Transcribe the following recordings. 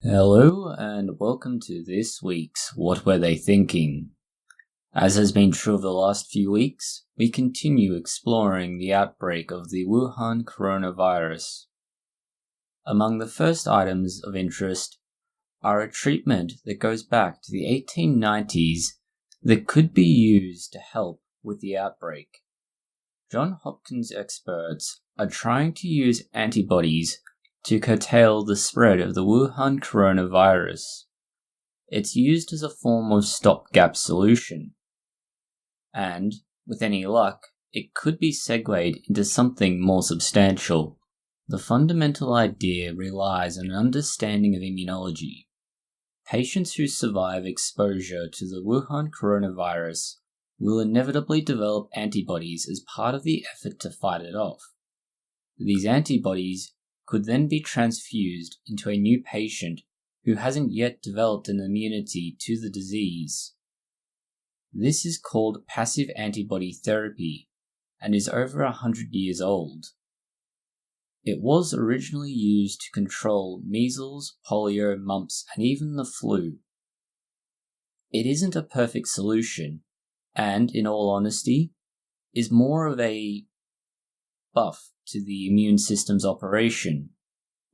Hello and welcome to this week's What Were They Thinking? As has been true of the last few weeks, we continue exploring the outbreak of the Wuhan coronavirus. Among the first items of interest are a treatment that goes back to the 1890s that could be used to help with the outbreak. Johns Hopkins experts are trying to use antibodies to curtail the spread of the Wuhan coronavirus. It's used as a form of stopgap solution, and, with any luck, it could be segued into something more substantial. The fundamental idea relies on an understanding of immunology. Patients who survive exposure to the Wuhan coronavirus will inevitably develop antibodies as part of the effort to fight it off. These antibodies could then be transfused into a new patient who hasn't yet developed an immunity to the disease. This is called passive antibody therapy and is over 100 years old. It was originally used to control measles, polio, mumps, and even the flu. It isn't a perfect solution, and, in all honesty, is more of a buff to the immune system's operation,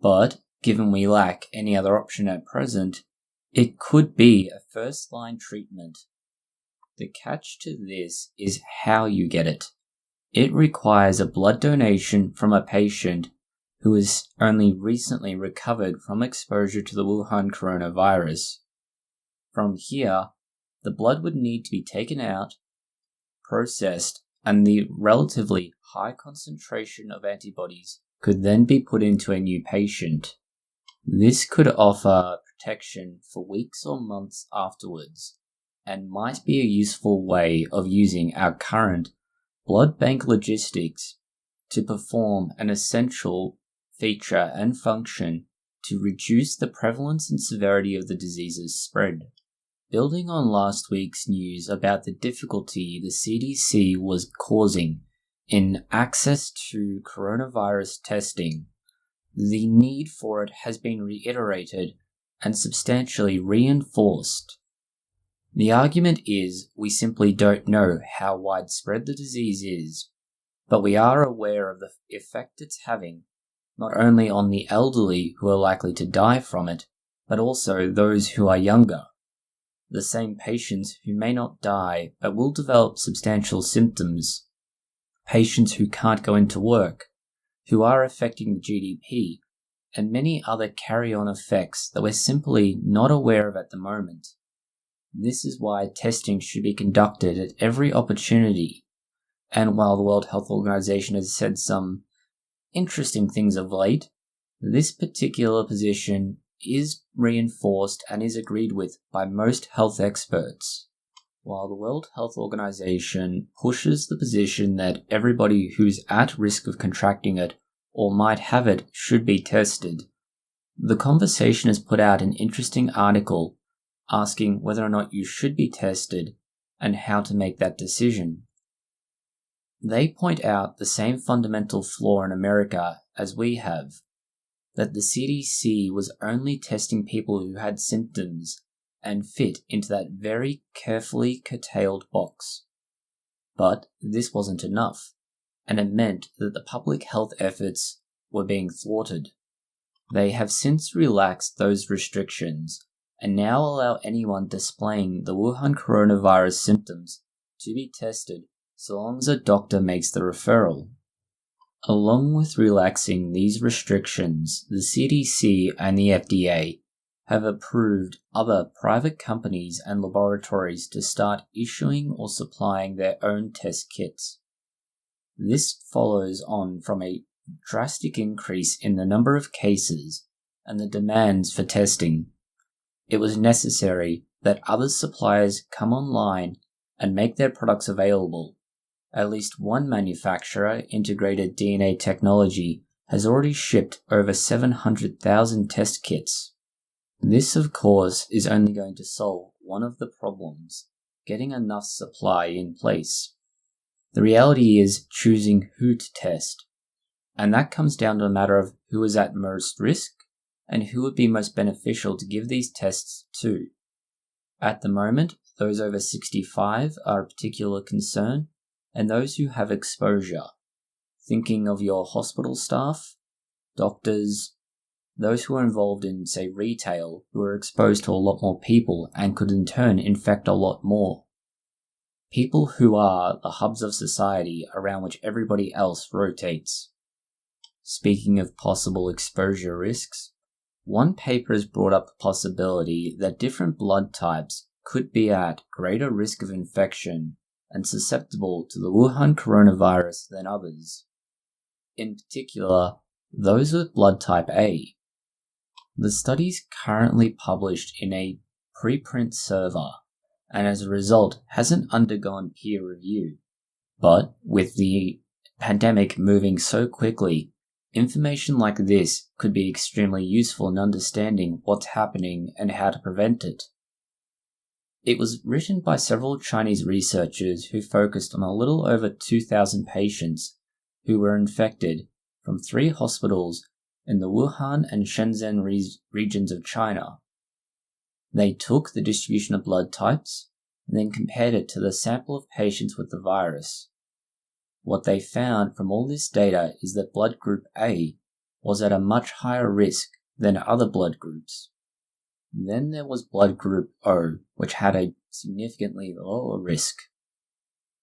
but given we lack any other option at present, it could be a first-line treatment. The catch to this is how you get it. It requires a blood donation from a patient who has only recently recovered from exposure to the Wuhan coronavirus. From here, the blood would need to be taken out, processed, and the relatively high concentration of antibodies could then be put into a new patient. This could offer protection for weeks or months afterwards, and might be a useful way of using our current blood bank logistics to perform an essential feature and function to reduce the prevalence and severity of the disease's spread. Building on last week's news about the difficulty the CDC was causing in access to coronavirus testing, the need for it has been reiterated and substantially reinforced. The argument is we simply don't know how widespread the disease is, but we are aware of the effect it's having, not only on the elderly who are likely to die from it, but also those who are younger. The same patients who may not die but will develop substantial symptoms, patients who can't go into work, who are affecting the GDP, and many other carry-on effects that we're simply not aware of at the moment. This is why testing should be conducted at every opportunity, and while the World Health Organization has said some interesting things of late, this particular position is reinforced and is agreed with by most health experts. While the World Health Organization pushes the position that everybody who's at risk of contracting it or might have it should be tested, the Conversation has put out an interesting article asking whether or not you should be tested and how to make that decision. They point out the same fundamental flaw in America as we have, that the CDC was only testing people who had symptoms and fit into that very carefully curtailed box. But this wasn't enough, and it meant that the public health efforts were being thwarted. They have since relaxed those restrictions and now allow anyone displaying the Wuhan coronavirus symptoms to be tested so long as a doctor makes the referral. Along with relaxing these restrictions, the CDC and the FDA have approved other private companies and laboratories to start issuing or supplying their own test kits. This follows on from a drastic increase in the number of cases and the demands for testing. It was necessary that other suppliers come online and make their products available. At least one manufacturer, Integrated DNA Technology, has already shipped over 700,000 test kits. This, of course, is only going to solve one of the problems, getting enough supply in place. The reality is choosing who to test, and that comes down to a matter of who is at most risk and who would be most beneficial to give these tests to. At the moment, those over 65 are a particular concern, and those who have exposure. Thinking of your hospital staff, doctors, those who are involved in, say, retail, who are exposed to a lot more people and could in turn infect a lot more. People who are the hubs of society around which everybody else rotates. Speaking of possible exposure risks, one paper has brought up the possibility that different blood types could be at greater risk of infection and susceptible to the Wuhan coronavirus than others. In particular, those with blood type A. The study is currently published in a preprint server, and as a result hasn't undergone peer review. But with the pandemic moving so quickly, information like this could be extremely useful in understanding what's happening and how to prevent it. It was written by several Chinese researchers who focused on a little over 2,000 patients who were infected from 3 hospitals in the Wuhan and Shenzhen regions of China. They took the distribution of blood types and then compared it to the sample of patients with the virus. What they found from all this data is that blood group A was at a much higher risk than other blood groups. Then there was blood group O, which had a significantly lower risk.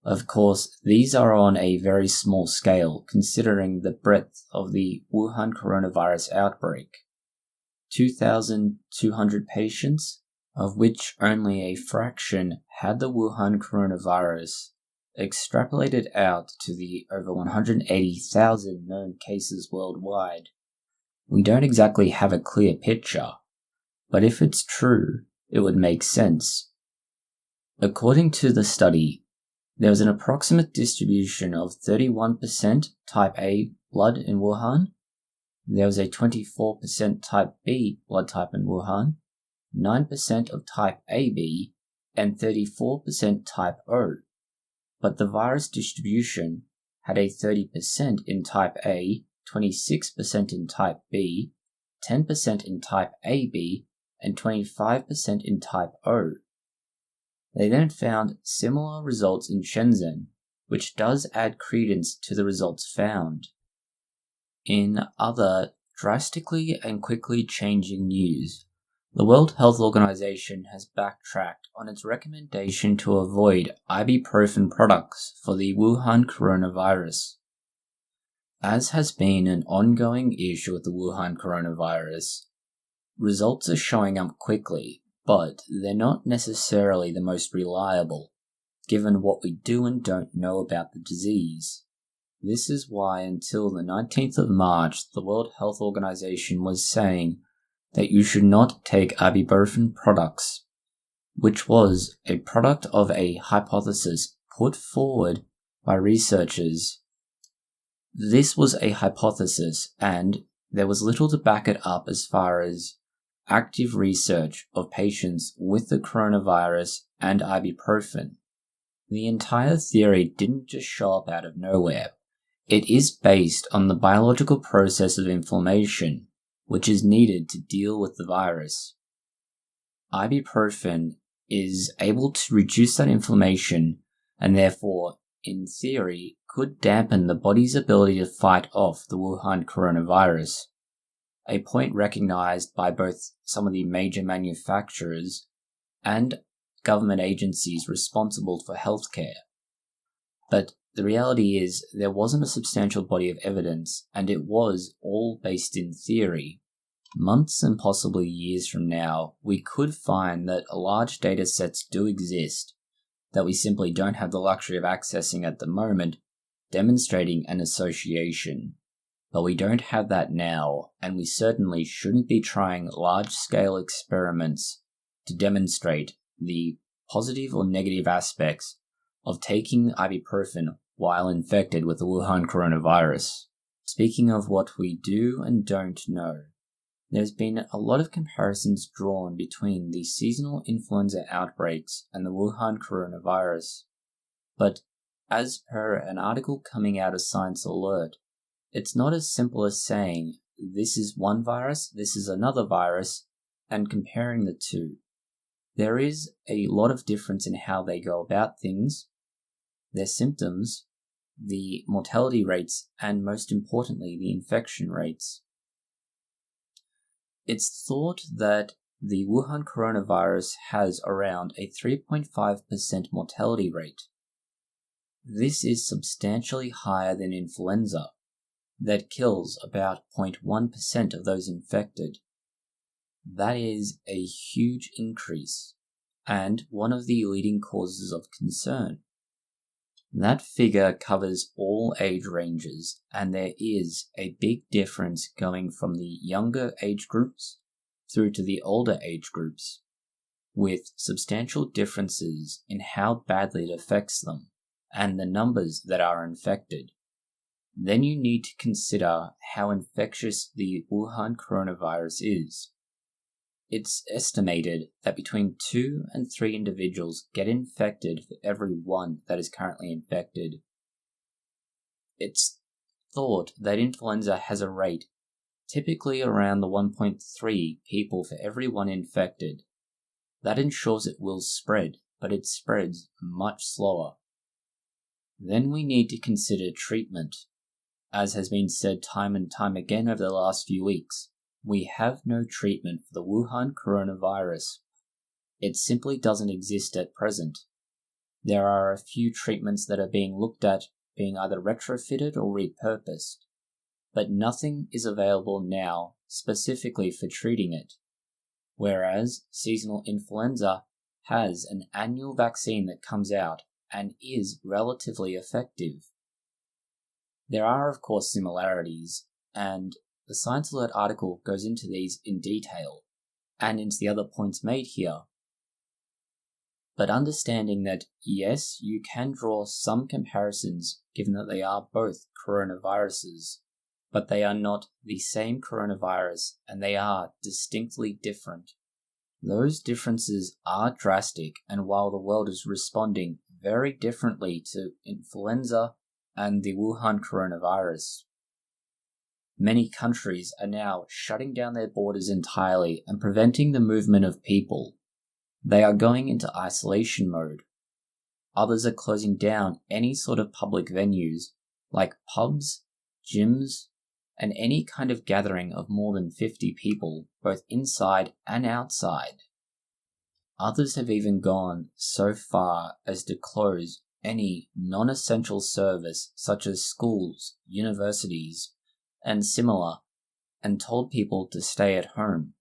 Of course, these are on a very small scale, considering the breadth of the Wuhan coronavirus outbreak. 2,200 patients, of which only a fraction had the Wuhan coronavirus, extrapolated out to the over 180,000 known cases worldwide. We don't exactly have a clear picture, but if it's true, it would make sense. According to the study, there was an approximate distribution of 31% type A blood in Wuhan. There was a 24% type B blood type in Wuhan, 9% of type AB, and 34% type O. But the virus distribution had a 30% in type A, 26% in type B, 10% in type AB, and 25% in type O. They then found similar results in Shenzhen, which does add credence to the results found. In other drastically and quickly changing news, the World Health Organization has backtracked on its recommendation to avoid ibueprofen products for the Wuhan coronavirus. As has been an ongoing issue with the Wuhan coronavirus, results are showing up quickly, but they're not necessarily the most reliable, given what we do and don't know about the disease. This is why until the 19th of March, the World Health Organization was saying that you should not take ibueprofen products, which was a product of a hypothesis put forward by researchers. This was a hypothesis, and there was little to back it up as far as active research of patients with the coronavirus and ibueprofen. The entire theory didn't just show up out of nowhere. It is based on the biological process of inflammation, which is needed to deal with the virus. Ibueprofen is able to reduce that inflammation and therefore, in theory, could dampen the body's ability to fight off the Wuhan coronavirus, a point recognized by both some of the major manufacturers and government agencies responsible for healthcare. But the reality is there wasn't a substantial body of evidence, and it was all based in theory. Months and possibly years from now, we could find that large data sets do exist that we simply don't have the luxury of accessing at the moment, demonstrating an association. But we don't have that now, and we certainly shouldn't be trying large-scale experiments to demonstrate the positive or negative aspects of taking ibueprofen while infected with the Wuhan coronavirus. Speaking of what we do and don't know, there's been a lot of comparisons drawn between the seasonal influenza outbreaks and the Wuhan coronavirus. But as per an article coming out of Science Alert, it's not as simple as saying this is one virus, this is another virus, and comparing the two. There is a lot of difference in how they go about things, their symptoms, the mortality rates, and most importantly, the infection rates. It's thought that the Wuhan coronavirus has around a 3.5% mortality rate. This is substantially higher than influenza, that kills about 0.1% of those infected. That is a huge increase, and one of the leading causes of concern. That figure covers all age ranges, and there is a big difference going from the younger age groups through to the older age groups, with substantial differences in how badly it affects them and the numbers that are infected. Then you need to consider how infectious the Wuhan coronavirus is. It's estimated that between 2 and 3 individuals get infected for every one that is currently infected. It's thought that influenza has a rate typically around the 1.3 people for every one infected. That ensures it will spread, but it spreads much slower. Then we need to consider treatment. As has been said time and time again over the last few weeks, we have no treatment for the Wuhan coronavirus. It simply doesn't exist at present. There are a few treatments that are being looked at being either retrofitted or repurposed, but nothing is available now specifically for treating it, whereas seasonal influenza has an annual vaccine that comes out and is relatively effective. There are, of course, similarities, and the Science Alert article goes into these in detail, and into the other points made here. But understanding that, yes, you can draw some comparisons given that they are both coronaviruses, but they are not the same coronavirus and they are distinctly different. Those differences are drastic, and while the world is responding very differently to influenza and the Wuhan coronavirus, many countries are now shutting down their borders entirely and preventing the movement of people. They are going into isolation mode. Others are closing down any sort of public venues, like pubs, gyms, and any kind of gathering of more than 50 people, both inside and outside. Others have even gone so far as to close any non-essential service such as schools, universities, and similar, and told people to stay at home.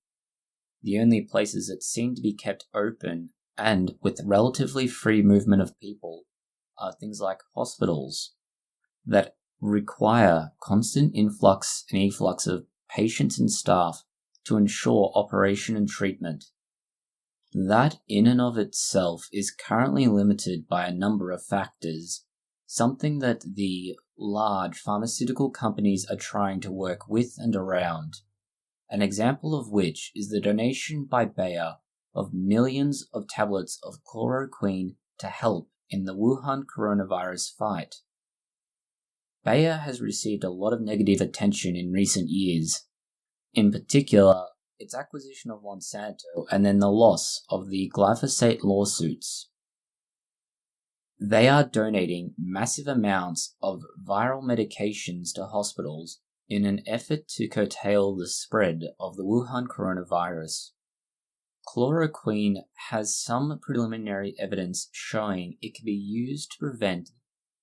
The only places that seem to be kept open and with relatively free movement of people are things like hospitals that require constant influx and efflux of patients and staff to ensure operation and treatment. That in and of itself is currently limited by a number of factors, something that the large pharmaceutical companies are trying to work with and around. An example of which is the donation by Bayer of millions of tablets of chloroquine to help in the Wuhan coronavirus fight. Bayer has received a lot of negative attention in recent years, in particular its acquisition of Monsanto and then the loss of the glyphosate lawsuits. They are donating massive amounts of viral medications to hospitals in an effort to curtail the spread of the Wuhan coronavirus. Chloroquine has some preliminary evidence showing it can be used to prevent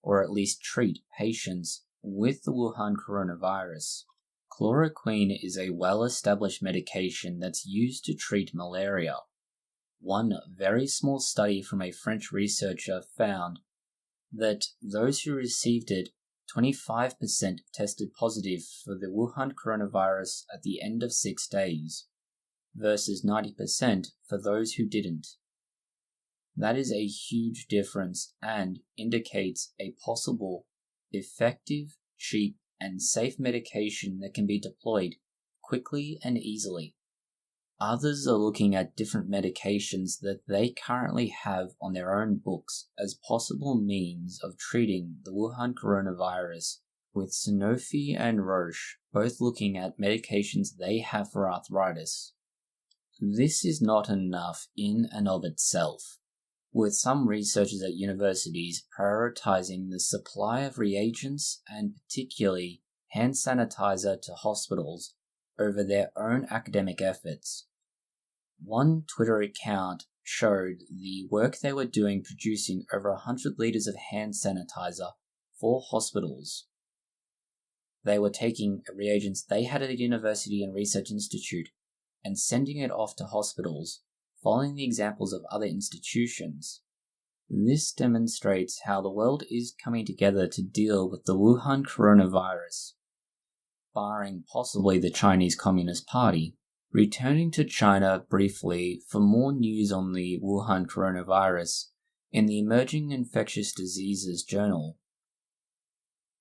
or at least treat patients with the Wuhan coronavirus. Chloroquine is a well-established medication that's used to treat malaria. One very small study from a French researcher found that those who received it, 25% tested positive for the Wuhan coronavirus at the end of 6 days, versus 90% for those who didn't. That is a huge difference and indicates a possible, effective, cheap, and safe medication that can be deployed quickly and easily. Others are looking at different medications that they currently have on their own books as possible means of treating the Wuhan coronavirus with Sanofi and Roche both looking at medications they have for arthritis. This is not enough in and of itself, with some researchers at universities prioritizing the supply of reagents and particularly hand sanitizer to hospitals over their own academic efforts. One Twitter account showed the work they were doing producing over 100 liters of hand sanitizer for hospitals. They were taking reagents they had at a university and research institute and sending it off to hospitals, following the examples of other institutions. This demonstrates how the world is coming together to deal with the Wuhan coronavirus, barring possibly the Chinese Communist Party. Returning to China briefly for more news on the Wuhan coronavirus in the Emerging Infectious Diseases Journal.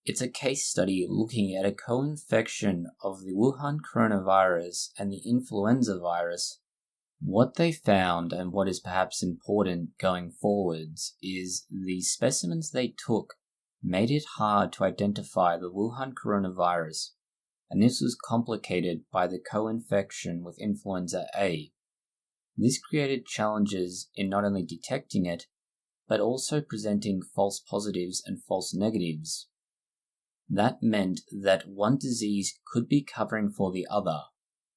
It's a case study looking at a co-infection of the Wuhan coronavirus and the influenza virus. What they found, and what is perhaps important going forwards, is the specimens they took made it hard to identify the Wuhan coronavirus, and this was complicated by the co-infection with influenza A. This created challenges in not only detecting it, but also presenting false positives and false negatives. That meant that one disease could be covering for the other,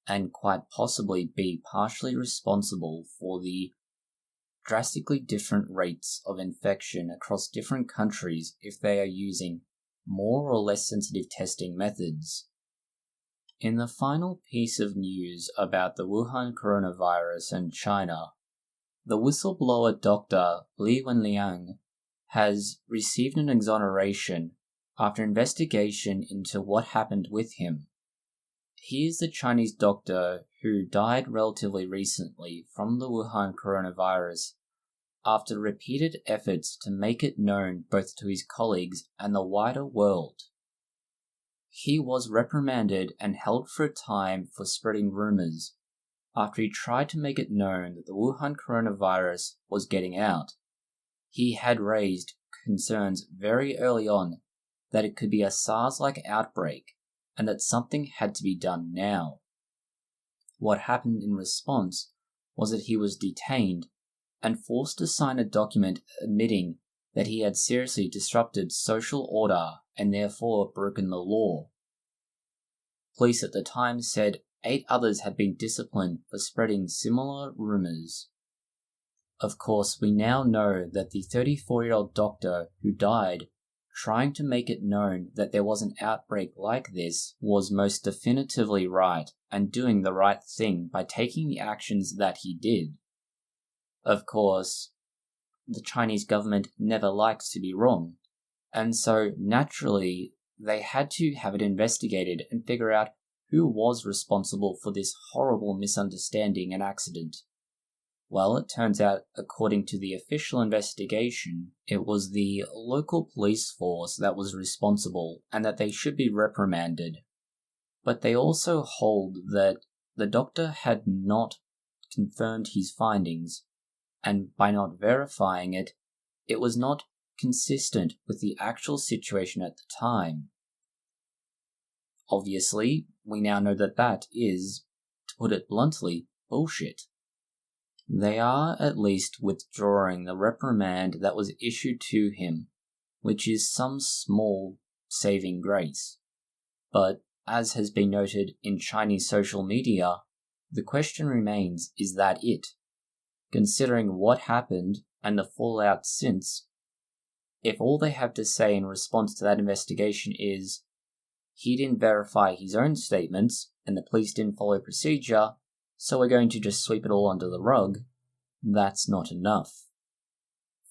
and quite possibly be partially responsible for the drastically different rates of infection across different countries if they are using more or less sensitive testing methods. In the final piece of news about the Wuhan coronavirus and China, the whistleblower Dr. Li Wenliang has received an exoneration after investigation into what happened with him. He is the Chinese doctor who died relatively recently from the Wuhan coronavirus after repeated efforts to make it known both to his colleagues and the wider world. He was reprimanded and held for a time for spreading rumors after he tried to make it known that the Wuhan coronavirus was getting out. He had raised concerns very early on that it could be a SARS-like outbreak and that something had to be done now. What happened in response was that he was detained and forced to sign a document admitting that he had seriously disrupted social order and therefore broken the law. Police at the time said 8 others had been disciplined for spreading similar rumors. Of course, we now know that the 34-year-old doctor who died trying to make it known that there was an outbreak like this was most definitively right and doing the right thing by taking the actions that he did. Of course, the Chinese government never likes to be wrong, and so naturally they had to have it investigated and figure out who was responsible for this horrible misunderstanding and accident. Well, it turns out, according to the official investigation, it was the local police force that was responsible and that they should be reprimanded. But they also hold that the doctor had not confirmed his findings, and by not verifying it, it was not consistent with the actual situation at the time. Obviously, we now know that that is, to put it bluntly, bullshit. They are at least withdrawing the reprimand that was issued to him, which is some small saving grace. But, as has been noted in Chinese social media, the question remains, is that it? Considering what happened and the fallout since, if all they have to say in response to that investigation is, he didn't verify his own statements and the police didn't follow procedure, so we're going to just sweep it all under the rug, that's not enough.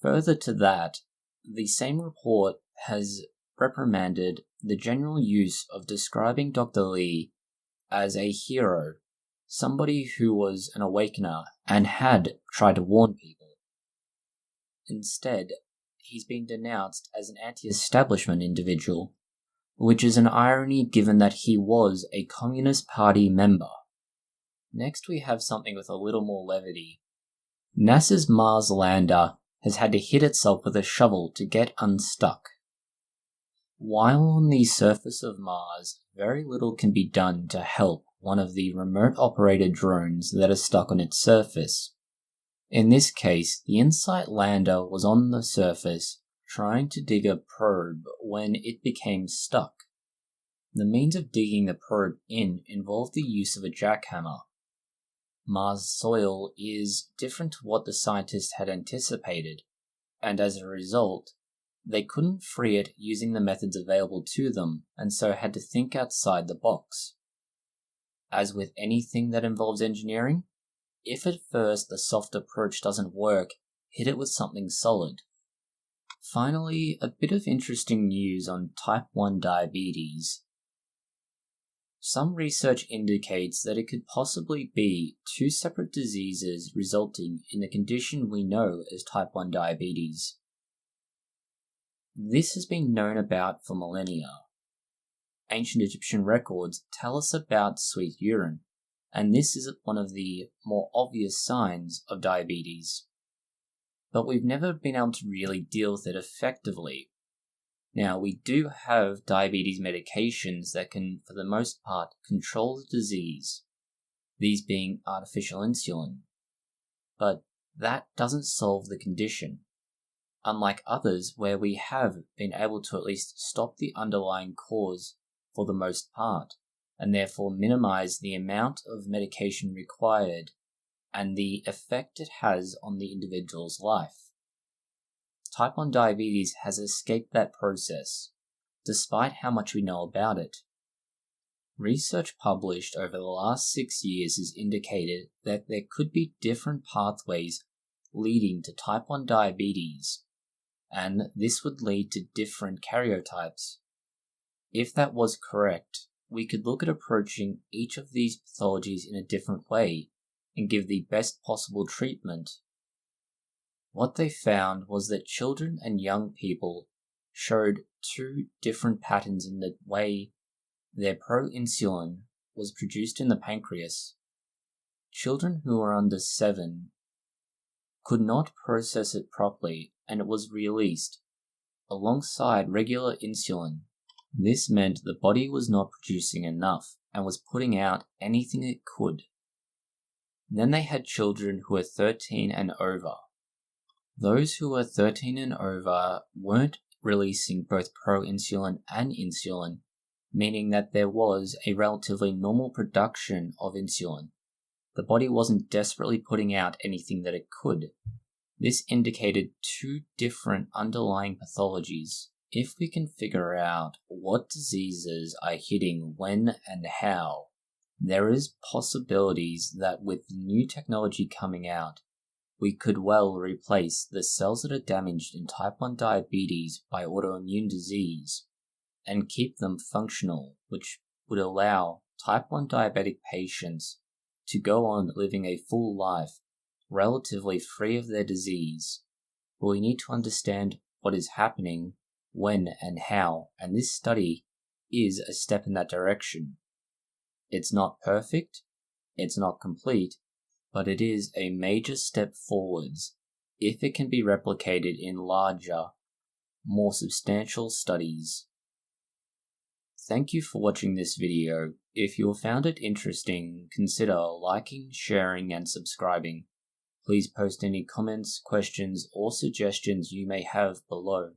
Further to that, the same report has reprimanded the general use of describing Dr. Li as a hero, somebody who was an awakener and had tried to warn people. Instead, he's been denounced as an anti-establishment individual, which is an irony given that he was a Communist Party member. Next we have something with a little more levity. NASA's Mars lander has had to hit itself with a shovel to get unstuck. While on the surface of Mars, very little can be done to help one of the remote-operated drones that are stuck on its surface. In this case, the InSight lander was on the surface trying to dig a probe when it became stuck. The means of digging the probe in involved the use of a jackhammer. Mars soil is different to what the scientists had anticipated, and as a result, they couldn't free it using the methods available to them, and so had to think outside the box. As with anything that involves engineering, if at first the soft approach doesn't work, hit it with something solid. Finally, a bit of interesting news on type 1 diabetes. Some research indicates that it could possibly be two separate diseases resulting in the condition we know as type 1 diabetes. This has been known about for millennia. Ancient Egyptian records tell us about sweet urine, and this is one of the more obvious signs of diabetes. But we've never been able to really deal with it effectively. Now, we do have diabetes medications that can, for the most part, control the disease, these being artificial insulin. But that doesn't solve the condition, unlike others where we have been able to at least stop the underlying cause for the most part, and therefore minimize the amount of medication required and the effect it has on the individual's life. Type 1 diabetes has escaped that process, despite how much we know about it. Research published over the last 6 years has indicated that there could be different pathways leading to type 1 diabetes, and this would lead to different karyotypes. If that was correct, we could look at approaching each of these pathologies in a different way and give the best possible treatment. What they found was that children and young people showed two different patterns in the way their proinsulin was produced in the pancreas. Children who were under 7 could not process it properly, and it was released alongside regular insulin. This meant the body was not producing enough and was putting out anything it could. Then they had children who were 13 and over. Those who were 13 and over weren't releasing both proinsulin and insulin, meaning that there was a relatively normal production of insulin. The body wasn't desperately putting out anything that it could. This indicated two different underlying pathologies. If we can figure out what diseases are hitting when and how, there is possibilities that with new technology coming out, we could well replace the cells that are damaged in type 1 diabetes by autoimmune disease and keep them functional, which would allow type 1 diabetic patients to go on living a full life relatively free of their disease. But we need to understand what is happening, when and how, and this study is a step in that direction. It's not perfect, it's not complete, but it is a major step forwards if it can be replicated in larger, more substantial studies. Thank you for watching this video. If you found it interesting, consider liking, sharing, and subscribing. Please post any comments, questions, or suggestions you may have below.